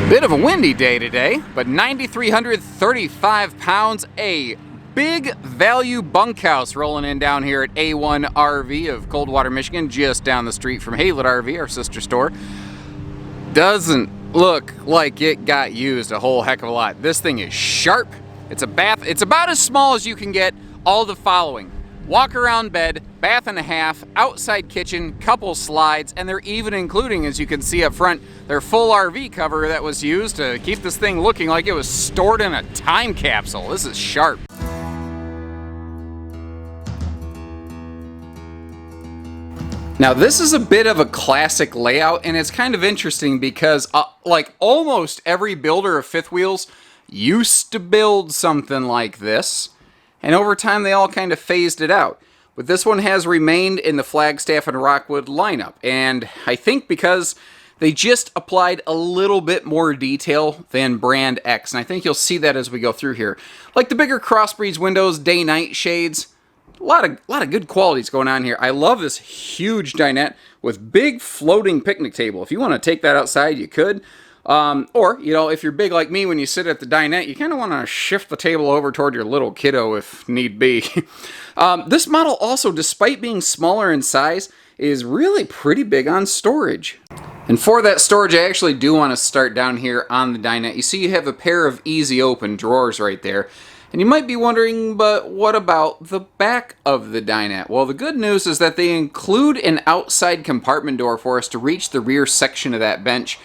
Bit of a windy day today, but 9,335 pounds, a big value bunkhouse rolling in down here at A1 RV of Coldwater, Michigan, just down the street from Haylet RV, our sister store. Doesn't look like it got used a whole heck of a lot. This thing is sharp. It's a bath. It's about as small as you can get. All the following: walk around bed, bath and a half, outside kitchen, couple slides, and they're even including, as you can see up front, their full RV cover that was used to keep this thing looking like it was stored in a time capsule. This is sharp. Now this is a bit of a classic layout, and it's kind of interesting because like almost every builder of fifth wheels used to build something like this, and over time they all kind of phased it out. But this one has remained in the Flagstaff and Rockwood lineup, and I think because they just applied a little bit more detail than Brand X, and I think you'll see that as we go through here. Like the bigger crossbreeds windows, day-night shades, a lot of good qualities going on here. I love this huge dinette with big floating picnic table. If you want to take that outside, you could. Or, you know, if you're big like me, when you sit at the dinette, you kind of want to shift the table over toward your little kiddo if need be. This model also, despite being smaller in size, is really pretty big on storage. And for that storage, I actually do want to start down here on the dinette. You see you have a pair of easy open drawers right there. And you might be wondering, but what about the back of the dinette? Well, the good news is that they include an outside compartment door for us to reach the rear section of that bench.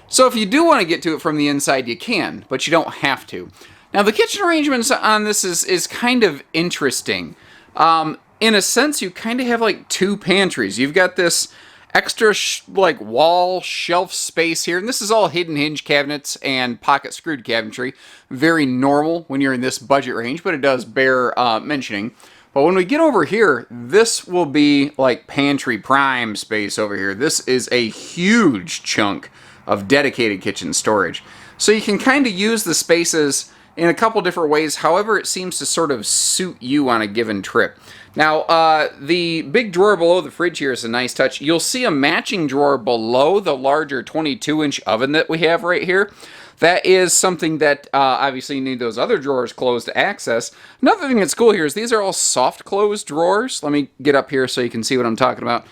So if you do want to get to it from the inside, you can, but you don't have to. Now the kitchen arrangements on this is kind of interesting. In a sense, you kind of have like two pantries. You've got this extra like wall shelf space here, and this is all hidden hinge cabinets and pocket screwed cabinetry. Very normal when you're in this budget range, but it does bear mentioning. But when we get over here, this will be like pantry prime space over here. This is a huge chunk of dedicated kitchen storage. So you can kind of use the spaces in a couple different ways, however it seems to sort of suit you on a given trip. Now, the big drawer below the fridge here is a nice touch. You'll see a matching drawer below the larger 22-inch oven that we have right here. That is something that obviously you need those other drawers closed to access. Another thing that's cool here is these are all soft closed drawers. Let me get up here so you can see what I'm talking about.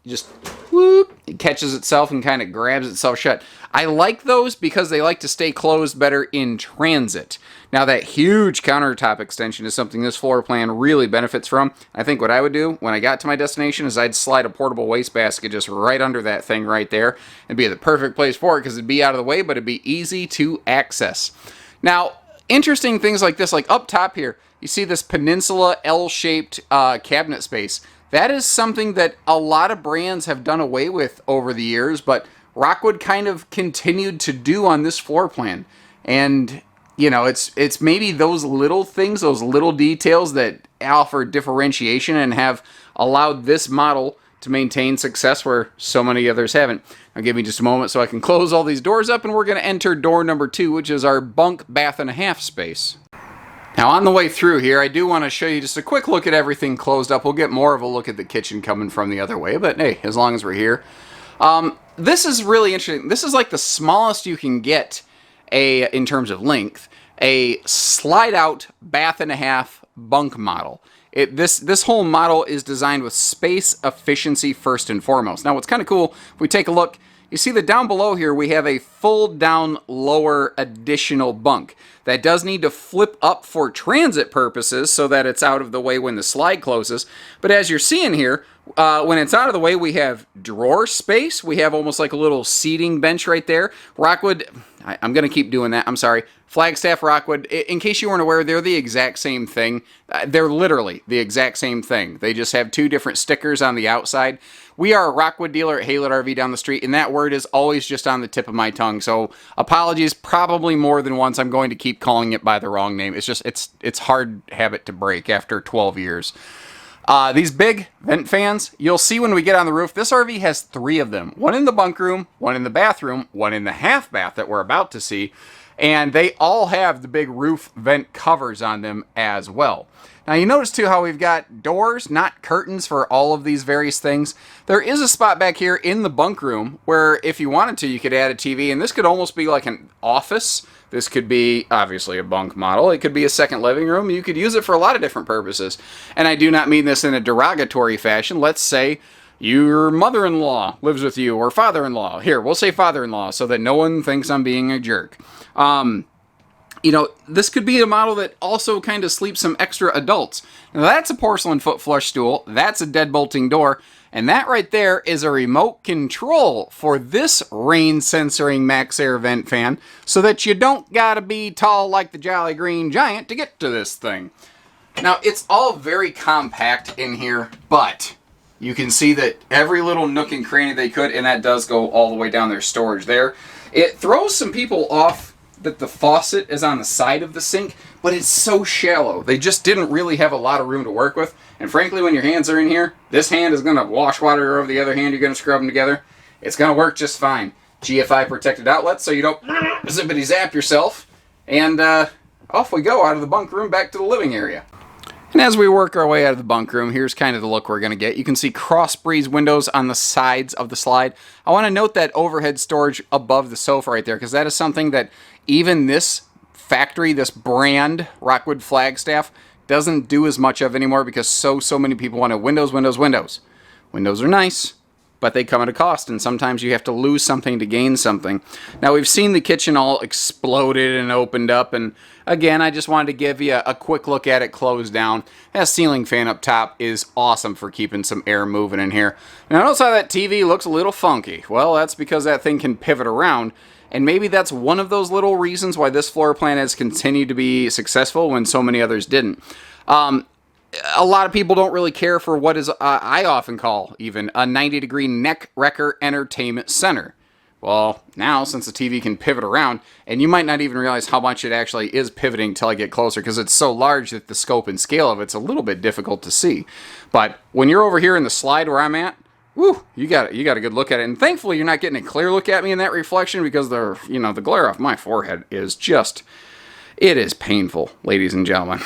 Just whoop, it catches itself and kind of grabs itself shut. I like those because they like to stay closed better in transit. Now that huge countertop extension is something this floor plan really benefits from. I think what I would do when I got to my destination is I'd slide a portable wastebasket just right under that thing right there. It'd be the perfect place for it because it'd be out of the way, but it'd be easy to access. Now, interesting things like this, like up top here, you see this peninsula L-shaped cabinet space. That is something that a lot of brands have done away with over the years, but Rockwood kind of continued to do on this floor plan. And, you know, it's maybe those little things, those little details that offer differentiation and have allowed this model to maintain success where so many others haven't. Now give me just a moment so I can close all these doors up, and we're going to enter door number 2, which is our bunk bath and a half space. Now on the way through here, I do want to show you just a quick look at everything closed up. We'll get more of a look at the kitchen coming from the other way, but hey, as long as we're here. This is really interesting. This is like the smallest you can get in terms of length, a slide out bath and a half bunk model. This whole model is designed with space efficiency first and foremost. Now what's kind of cool, if we take a look, you see that down below here we have a fold down lower additional bunk. That does need to flip up for transit purposes so that it's out of the way when the slide closes. But as you're seeing here, when it's out of the way, we have drawer space. We have almost like a little seating bench right there. Rockwood, I'm going to keep doing that. I'm sorry. Flagstaff, Rockwood, in case you weren't aware, they're the exact same thing. They're literally the exact same thing. They just have two different stickers on the outside. We are a Rockwood dealer at Haylet RV down the street, and that word is always just on the tip of my tongue. So apologies, probably more than once. I'm going to keep calling it by the wrong name. It's just, it's hard habit to break after 12 years. These big vent fans, you'll see when we get on the roof, this RV has 3 of them. One in the bunk room, one in the bathroom, one in the half bath that we're about to see. And they all have the big roof vent covers on them as well. Now you notice too how we've got doors, not curtains, for all of these various things. There is a spot back here in the bunk room where if you wanted to, you could add a TV, and this could almost be like an office. This could be obviously a bunk model. It could be a second living room. You could use it for a lot of different purposes. And I do not mean this in a derogatory fashion. Let's say your mother-in-law lives with you, or father-in-law. Here, we'll say father-in-law so that no one thinks I'm being a jerk. You know, this could be a model that also kind of sleeps some extra adults. Now, that's a porcelain foot flush stool. That's a deadbolting door. And that right there is a remote control for this rain censoring max air vent fan, so that you don't gotta be tall like the Jolly Green Giant to get to this thing. Now, it's all very compact in here, but you can see that every little nook and cranny they could, and that does go all the way down their storage there. It throws some people off that the faucet is on the side of the sink, but it's so shallow. They just didn't really have a lot of room to work with. And frankly, when your hands are in here, this hand is going to wash water over the other hand. You're going to scrub them together. It's going to work just fine. GFI protected outlets so you don't zippity zap yourself. And off we go out of the bunk room back to the living area. And as we work our way out of the bunk room, here's kind of the look we're going to get. You can see cross breeze windows on the sides of the slide. I want to note that overhead storage above the sofa right there, because that is something that even this factory, this brand, Rockwood Flagstaff, doesn't do as much of anymore, because so many people want windows. Windows are nice, but they come at a cost, and sometimes you have to lose something to gain something. Now, we've seen the kitchen all exploded and opened up, and again, I just wanted to give you a quick look at it closed down. That ceiling fan up top is awesome for keeping some air moving in here. Now, notice how that TV looks a little funky. Well, that's because that thing can pivot around, and maybe that's one of those little reasons why this floor plan has continued to be successful when so many others didn't. A lot of people don't really care for what is, I often call even, a 90-degree neck wrecker entertainment center. Well, now, since the TV can pivot around, and you might not even realize how much it actually is pivoting until I get closer, because it's so large that the scope and scale of it's a little bit difficult to see. But when you're over here in the slide where I'm at, woo, you got a good look at it. And thankfully, you're not getting a clear look at me in that reflection, because the glare off my forehead is just, it is painful, ladies and gentlemen.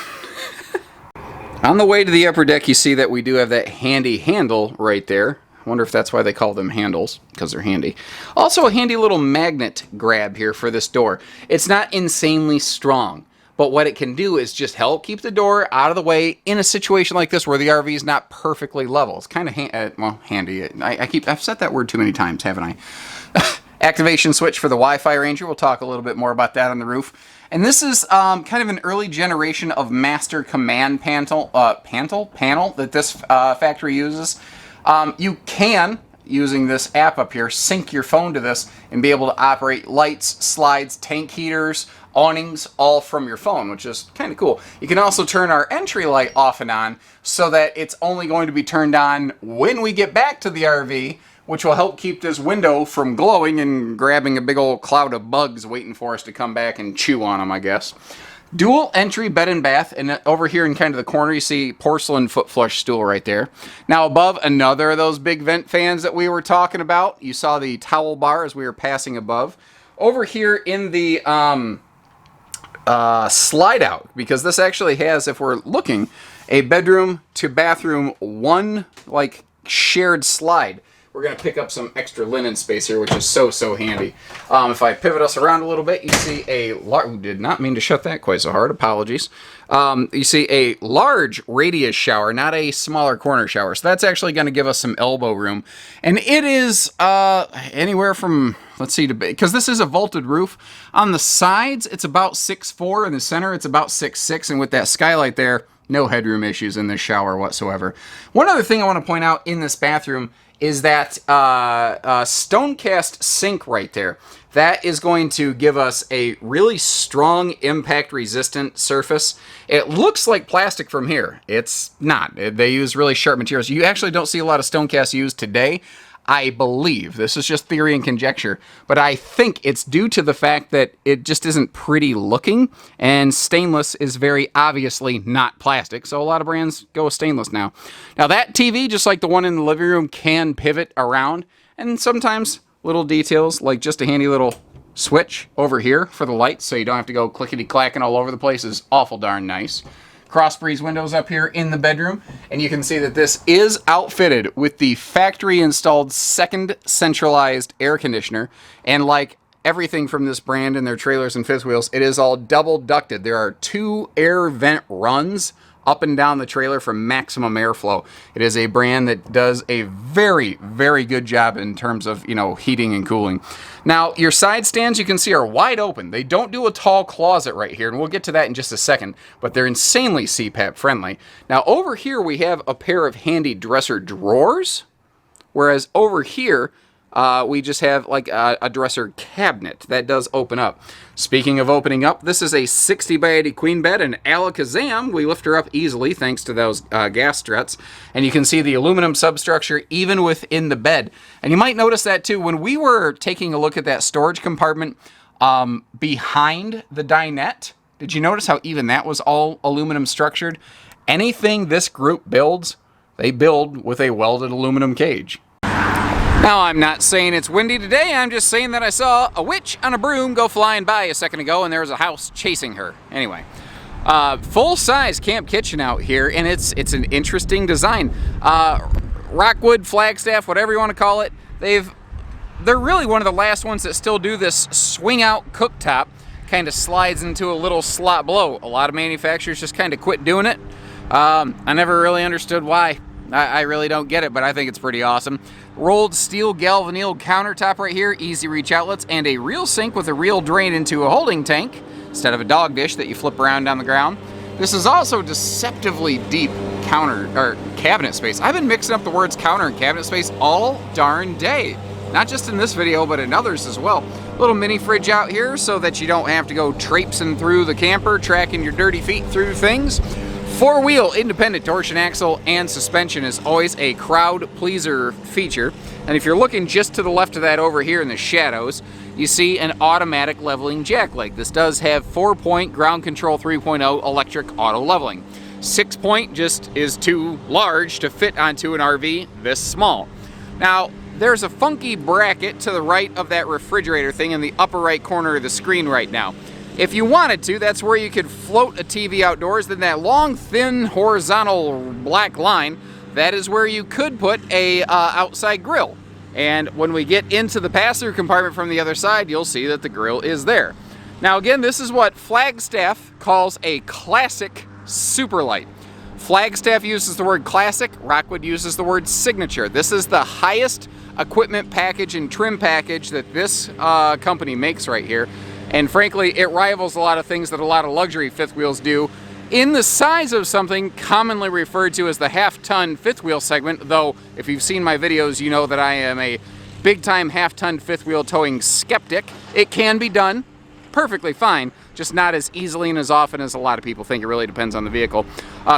On the way to the upper deck, you see that we do have that handy handle right there. I wonder if that's why they call them handles, because they're handy. Also, a handy little magnet grab here for this door. It's not insanely strong, but what it can do is just help keep the door out of the way in a situation like this where the RV is not perfectly level. It's kind of handy. I've said that word too many times, haven't I? Activation switch for the Wi-Fi Ranger. We'll talk a little bit more about that on the roof. And this is kind of an early generation of master command panel that this factory uses. You can, using this app up here, sync your phone to this and be able to operate lights, slides, tank heaters, awnings, all from your phone, which is kind of cool. You can also turn our entry light off and on so that it's only going to be turned on when we get back to the RV, which will help keep this window from glowing and grabbing a big old cloud of bugs waiting for us to come back and chew on them, I guess. Dual entry bed and bath, and over here in kind of the corner you see porcelain foot flush stool right there. Now above, another of those big vent fans that we were talking about. You saw the towel bar as we were passing above. Over here in the slide out, because this actually has, if we're looking, a bedroom to bathroom, one like shared slide. We're going to pick up some extra linen space here, which is so handy. If I pivot us around a little bit, you see a large, did not mean to shut that quite so hard, apologies. You see a large radius shower, not a smaller corner shower. So that's actually going to give us some elbow room. And it is anywhere from, let's see, because this is a vaulted roof. On the sides, it's about 6'4". In the center, it's about 6'6". And with that skylight there, no headroom issues in this shower whatsoever. One other thing I want to point out in this bathroom is that stone cast sink right there. That is going to give us a really strong impact resistant surface. It looks like plastic from here. It's not. They use really sharp materials. You actually don't see a lot of stone cast used today. I believe, this is just theory and conjecture, but I think it's due to the fact that it just isn't pretty looking, and stainless is very obviously not plastic, so a lot of brands go with stainless now. Now that TV, just like the one in the living room, can pivot around, and sometimes little details, like just a handy little switch over here for the lights, so you don't have to go clickety-clacking all over the place, is awful darn nice. Cross breeze windows up here in the bedroom, and you can see that this is outfitted with the factory installed second centralized air conditioner, and like everything from this brand and their trailers and fifth wheels, it is all double ducted. There are 2 air vent runs up and down the trailer for maximum airflow. It is a brand that does a very, very good job in terms of, you know, heating and cooling. Now, your side stands, you can see, are wide open. They don't do a tall closet right here, and we'll get to that in just a second, but they're insanely CPAP friendly. Now, over here we have a pair of handy dresser drawers, whereas over here, we just have like a dresser cabinet that does open up. Speaking of opening up, this is a 60 by 80 queen bed, and alakazam, we lift her up easily thanks to those gas struts. And you can see the aluminum substructure even within the bed. And you might notice that too, when we were taking a look at that storage compartment behind the dinette, did you notice how even that was all aluminum structured? Anything this group builds, they build with a welded aluminum cage. Now, I'm not saying it's windy today, I'm just saying that I saw a witch on a broom go flying by a second ago, and there was a house chasing her. Anyway, full-size camp kitchen out here, and it's an interesting design. Rockwood, Flagstaff, whatever you want to call it, they're really one of the last ones that still do this swing-out cooktop. Kind of slides into a little slot below. A lot of manufacturers just kind of quit doing it. I never really understood why. I really don't get it, but I think it's pretty awesome. Rolled steel galvanneal countertop right here, easy reach outlets, and a real sink with a real drain into a holding tank instead of a dog dish that you flip around down the ground. This is also deceptively deep cabinet space. I've been mixing up the words counter and cabinet space all darn day. Not just in this video, but in others as well. Little mini fridge out here so that you don't have to go traipsing through the camper, tracking your dirty feet through things. 4-wheel independent torsion axle and suspension is always a crowd pleaser feature. And if you're looking just to the left of that over here in the shadows, you see an automatic leveling jack leg. This does have 4-point ground control 3.0 electric auto leveling. 6-point just is too large to fit onto an RV this small. Now, there's a funky bracket to the right of that refrigerator thing in the upper right corner of the screen right now. If you wanted to, that's where you could float a TV outdoors. Then that long, thin, horizontal black line, that is where you could put a outside grill. And when we get into the pass-through compartment from the other side, you'll see that the grill is there. Now again, this is what Flagstaff calls a classic superlight. Flagstaff uses the word classic, Rockwood uses the word signature. This is the highest equipment package and trim package that this company makes right here. And frankly, it rivals a lot of things that a lot of luxury fifth wheels do in the size of something commonly referred to as the half-ton fifth wheel segment, though if you've seen my videos, you know that I am a big-time half-ton fifth wheel towing skeptic. It can be done perfectly fine, just not as easily and as often as a lot of people think. It really depends on the vehicle.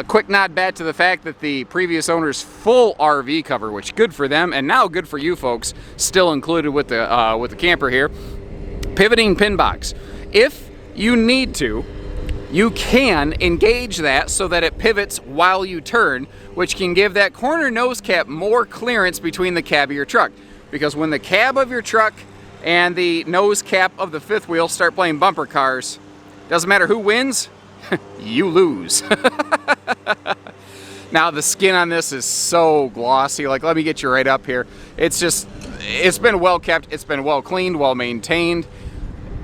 Quick nod back to the fact that the previous owner's full RV cover, which good for them, and now good for you folks, still included with the camper here. Pivoting pin box. If you need to, you can engage that so that it pivots while you turn, which can give that corner nose cap more clearance between the cab of your truck. Because when the cab of your truck and the nose cap of the fifth wheel start playing bumper cars, doesn't matter who wins, you lose. Now the skin on this is so glossy. Like, let me get you right up here. It's been well kept, it's been well cleaned, well maintained.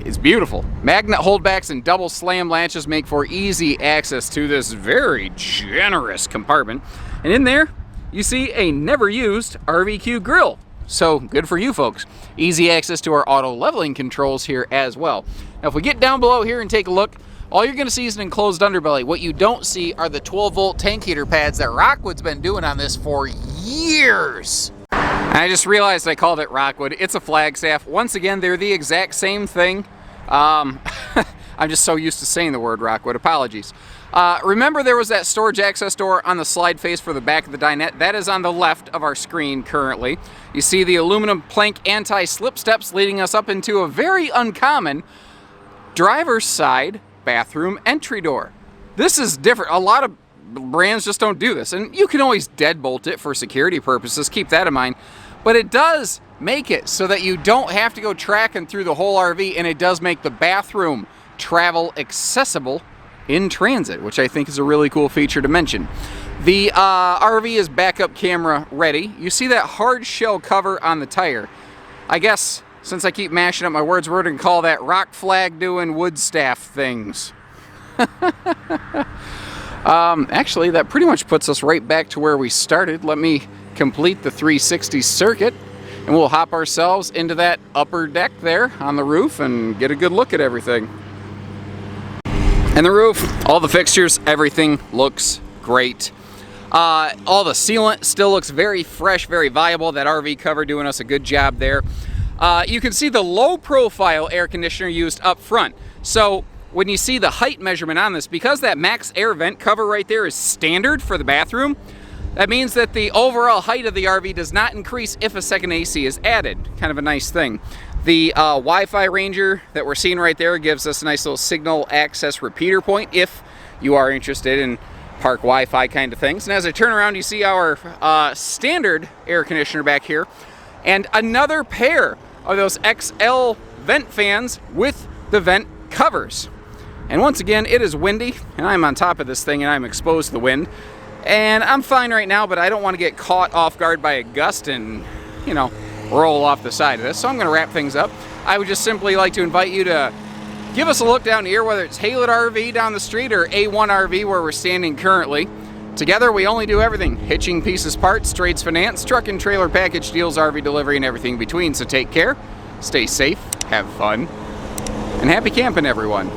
It's beautiful. Magnet holdbacks and double slam latches make for easy access to this very generous compartment. And in there, you see a never used RVQ grill. So good for you folks. Easy access to our auto leveling controls here as well. Now if we get down below here and take a look, all you're gonna see is an enclosed underbelly. What you don't see are the 12-volt tank heater pads that Rockwood's been doing on this for years. I just realized I called it Rockwood. It's a Flagstaff. Once again, they're the exact same thing. I'm just so used to saying the word Rockwood. Apologies. Remember there was that storage access door on the slide face for the back of the dinette. That is on the left of our screen currently. You see the aluminum plank anti-slip steps leading us up into a very uncommon driver's side bathroom entry door. This is different. A lot of brands just don't do this, and you can always deadbolt it for security purposes. Keep that in mind. But it does make it so that you don't have to go tracking through the whole RV, and it does make the bathroom travel accessible in transit, which I think is a really cool feature to mention. The RV is backup camera ready. You see that hard shell cover on the tire. I guess since I keep mashing up my words, we're going to call that rock flag doing wood staff things. Actually, that pretty much puts us right back to where we started. Let me complete the 360 circuit, and we'll hop ourselves into that upper deck there on the roof and get a good look at everything. And the roof, all the fixtures, everything looks great. All the sealant still looks very fresh, very viable. That RV cover doing us a good job there. You can see the low profile air conditioner used up front. So when you see the height measurement on this, because that max air vent cover right there is standard for the bathroom, that means that the overall height of the RV does not increase if a second AC is added. Kind of a nice thing. The Wi-Fi ranger that we're seeing right there gives us a nice little signal access repeater point if you are interested in park Wi-Fi kind of things. And as I turn around, you see our standard air conditioner back here, and another pair of those XL vent fans with the vent covers. And once again, it is windy, and I'm on top of this thing, and I'm exposed to the wind. And I'm fine right now, but I don't want to get caught off guard by a gust and, you know, roll off the side of this. So I'm going to wrap things up. I would just simply like to invite you to give us a look down here, whether it's Haylett RV down the street or A1 RV where we're standing currently. Together, we only do everything: hitching, pieces, parts, trades, finance, truck and trailer package deals, RV delivery, and everything between. So take care, stay safe, have fun, and happy camping, everyone.